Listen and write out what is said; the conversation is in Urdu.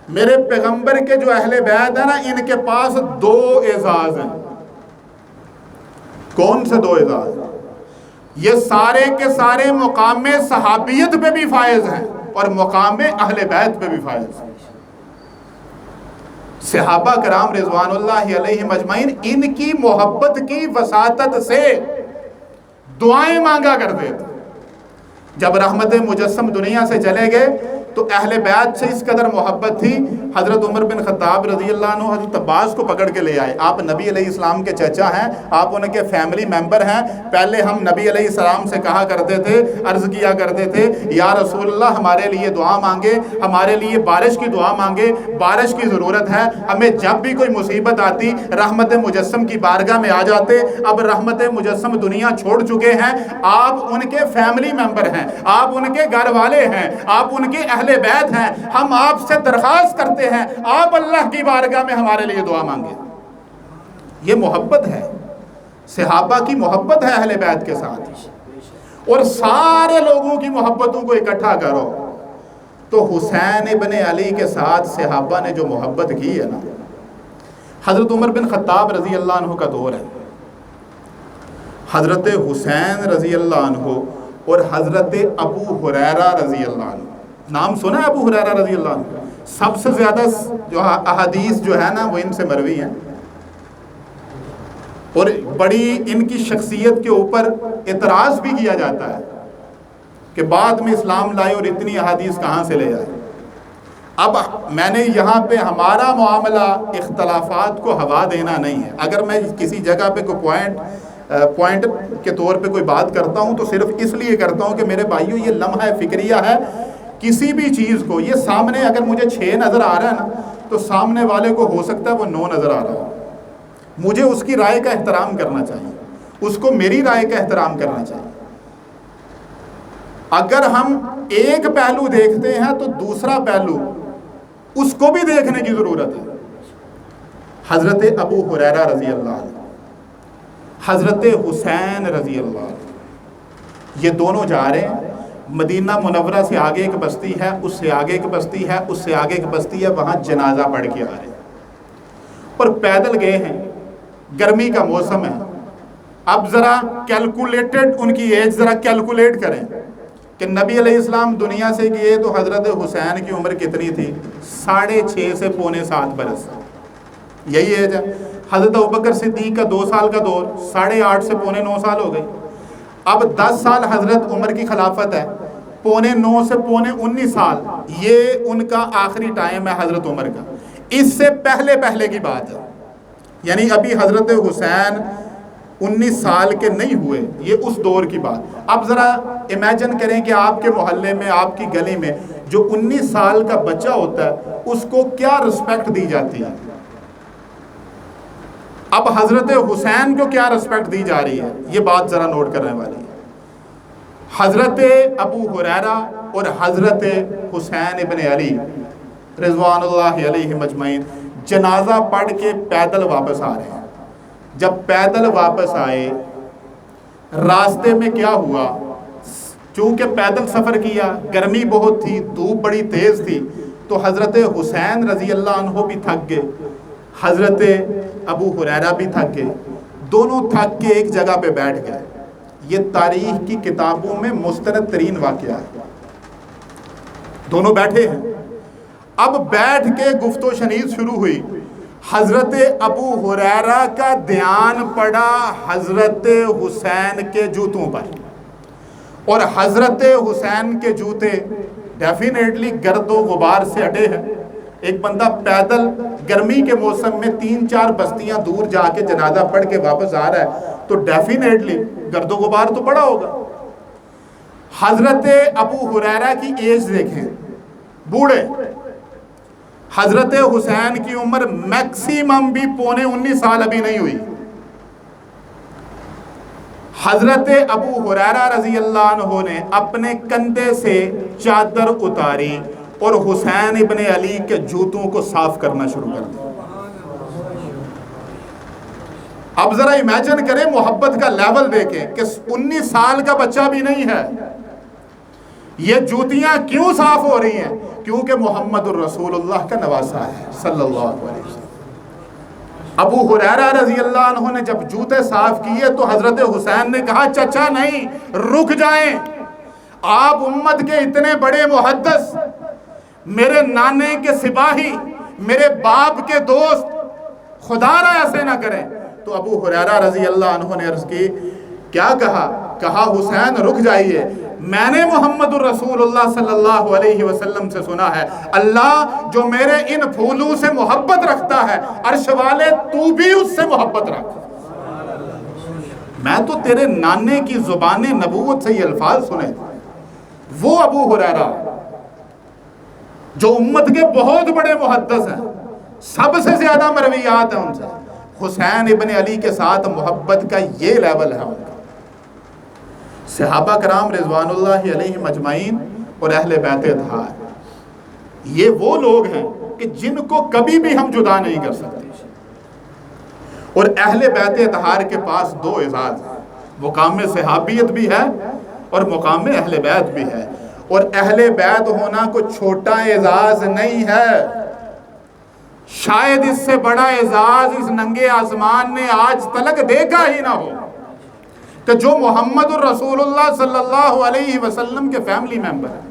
میرے پیغمبر کے جو اہل بیت ہیں نا، ان کے پاس 2 اعزاز ہیں۔ کون سے 2 اعزاز؟ یہ سارے کے سارے مقام صحابیت پہ بھی فائز ہیں اور مقام اہل بیت پہ بھی فائز ہیں۔ صحابہ کرام رضوان اللہ علیہم اجمعین ان کی محبت کی وساطت سے دعائیں مانگا کرتے تھے۔ جب رحمت مجسم دنیا سے چلے گئے تو اہل بیت سے اس قدر محبت تھی، حضرت عمر بن خطاب رضی اللہ عنہ حضرت عباس کو پکڑ کے لے آئے۔ آپ نبی علیہ السلام کے چچا ہیں، آپ ان کے فیملی ممبر ہیں۔ پہلے ہم نبی علیہ السلام سے کہا کرتے تھے، عرض کیا کرتے تھے، یا رسول اللہ ہمارے لیے دعا مانگے، ہمارے لیے بارش کی دعا مانگے، بارش کی ضرورت ہے ہمیں۔ جب بھی کوئی مصیبت آتی رحمت مجسم کی بارگاہ میں آ جاتے۔ اب رحمت مجسم دنیا چھوڑ چکے ہیں، آپ ان کے فیملی ممبر ہیں، آپ ان کے گھر والے ہیں، آپ ان کے اہل بیت ہیں، ہم آپ سے درخواست کرتے ہیں آپ اللہ کی بارگاہ میں ہمارے لیے دعا مانگیں۔ یہ محبت ہے، صحابہ کی محبت ہے اہل بیت کے ساتھ۔ اور سارے لوگوں کی محبتوں کو اکٹھا کرو تو حسین ابن علی کے ساتھ صحابہ نے جو محبت کی ہے نا، حضرت عمر بن خطاب رضی اللہ عنہ کا دور ہے، حضرت حسین رضی اللہ عنہ اور حضرت ابو ہریرہ رضی اللہ عنہ۔ نام سنا ہے ابو ہریرہ رضی اللہ عنہ؟ سب سے زیادہ جو احادیث جو ہے نا وہ ان سے مروی ہیں، اور بڑی ان کی شخصیت کے اوپر اعتراض بھی کیا جاتا ہے کہ بعد میں اسلام لائے اور اتنی احادیث کہاں سے لے آئے۔ اب میں نے یہاں پہ ہمارا معاملہ اختلافات کو ہوا دینا نہیں ہے۔ اگر میں کسی جگہ پہ کوئی پوائنٹ کے طور پہ کوئی بات کرتا ہوں تو صرف اس لیے کرتا ہوں کہ میرے بھائیوں یہ لمحہ فکریہ ہے۔ کسی بھی چیز کو یہ سامنے اگر مجھے 6 نظر آ رہا ہے نا تو سامنے والے کو ہو سکتا ہے وہ 9 نظر آ رہا ہو۔ مجھے اس کی رائے کا احترام کرنا چاہیے، اس کو میری رائے کا احترام کرنا چاہیے۔ اگر ہم ایک پہلو دیکھتے ہیں تو دوسرا پہلو اس کو بھی دیکھنے کی ضرورت ہے۔ حضرت ابو ہریرہ رضی اللہ عنہ، حضرت حسین رضی اللہ عنہ، یہ دونوں جا رہے ہیں مدینہ منورہ سے آگے ایک بستی ہے، اس سے آگے ایک بستی ہے، اس سے آگے ایک بستی ہے، وہاں جنازہ پڑھ کے آ رہے ہیں اور پیدل گئے ہیں، گرمی کا موسم ہے۔ اب ذرا کیلکولیٹڈ ان کی ایج ذرا کیلکولیٹ کریں کہ نبی علیہ السلام دنیا سے گئے تو حضرت حسین کی عمر کتنی تھی؟ 6.5 سے 6.25 برس، یہی ایج ہے۔ حضرت ابوبکر صدیق کا 2 سال کا دور، 8.5 سے 9.25 سال ہو گئی۔ اب 10 سال حضرت عمر کی خلافت ہے، 9.25 سے 19.25 سال یہ ان کا آخری ٹائم ہے حضرت عمر کا۔ اس سے پہلے کی بات ہے، یعنی ابھی حضرت حسین 19 سال کے نہیں ہوئے، یہ اس دور کی بات۔ اب ذرا امیجن کریں کہ آپ کے محلے میں، آپ کی گلی میں جو 19 سال کا بچہ ہوتا ہے اس کو کیا رسپیکٹ دی جاتی ہے، اب حضرت حسین کو کیا رسپیکٹ دی جا رہی ہے، یہ بات ذرا نوٹ کرنے والی ہے۔ حضرت ابو ہریرہ اور حضرت حسین ابن علی رضوان اللہ علیہ مجمعین جنازہ پڑھ کے پیدل واپس آ رہے ہیں۔ جب پیدل واپس آئے، راستے میں کیا ہوا، چونکہ پیدل سفر کیا، گرمی بہت تھی، دھوپ بڑی تیز تھی، تو حضرت حسین رضی اللہ عنہ بھی تھک گئے، حضرت ابو ہریرہ بھی تھک گئے، دونوں تھک کے ایک جگہ پہ بیٹھ گئے۔ یہ تاریخ کی کتابوں میں مستند ترین واقعہ ہے۔ دونوں بیٹھے ہیں، اب بیٹھ کے گفت و شنید شروع ہوئی۔ حضرت ابو ہریرہ کا دھیان پڑا حضرت حسین کے جوتوں پر، اور حضرت حسین کے جوتے ڈیفینیٹلی گرد و غبار سے اٹے ہیں۔ ایک بندہ پیدل گرمی کے موسم میں 3-4 بستیاں دور جا کے جنازہ پڑھ کے واپس آ رہا ہے تو ڈیفینیٹلی گرد و غبار تو پڑا ہوگا۔ حضرت ابو ہریرہ کی ایج دیکھیں، بوڑھے۔ حضرت حسین کی عمر میکسیمم بھی 19.25 سال ابھی نہیں ہوئی۔ حضرت ابو ہریرہ رضی اللہ عنہ نے اپنے کندھے سے چادر اتاری اور حسین ابن علی کے جوتوں کو صاف کرنا شروع کر دیا۔ اب ذرا امیجن کریں، محبت کا لیول دیکھیں کہ 19 سال کا بچہ بھی نہیں ہے، یہ جوتیاں کیوں صاف ہو رہی ہیں؟ کیونکہ محمد الرسول اللہ کا نواسہ ہے صلی اللہ علیہ وسلم۔ ابو ہریرہ رضی اللہ عنہ نے جب جوتے صاف کیے تو حضرت حسین نے کہا چچا نہیں، رک جائیں، آپ امت کے اتنے بڑے محدث، میرے نانے کے سپاہی، میرے باپ کے دوست، خدا را ایسے نہ کریں۔ تو ابو ہریرہ رضی اللہ عنہ نے عرض کی، کیا کہا حسین رک جائیے، میں نے محمد الرسول اللہ صلی اللہ علیہ وسلم سے سنا ہے، اللہ جو میرے ان پھولوں سے محبت رکھتا ہے، عرش والے تو بھی اس سے محبت رکھ۔ میں تو تیرے نانے کی زبان نبوت سے یہ الفاظ سنے، وہ ابو ہریرہ جو امت کے بہت بڑے محدث ہیں، سب سے زیادہ مرویات ہیں ان سے، حسین ابن علی کے ساتھ محبت کا یہ لیول ہے ان کا۔ صحابہ کرام رضوان اللہ علیہم اجمعین اور اہل بیت اطہار، یہ وہ لوگ ہیں کہ جن کو کبھی بھی ہم جدا نہیں کر سکتے۔ اور اہل بیت اطہار کے پاس دو اعزاز ہیں، مقام صحابیت بھی ہے اور مقام اہل بیت بھی ہے، اور اہل بیت ہونا کوئی چھوٹا اعزاز نہیں ہے۔ شاید اس سے بڑا اعزاز اس ننگے آسمان نے آج تلک دیکھا ہی نہ ہو کہ جو محمد الرسول اللہ صلی اللہ علیہ وسلم کے فیملی ممبر ہیں،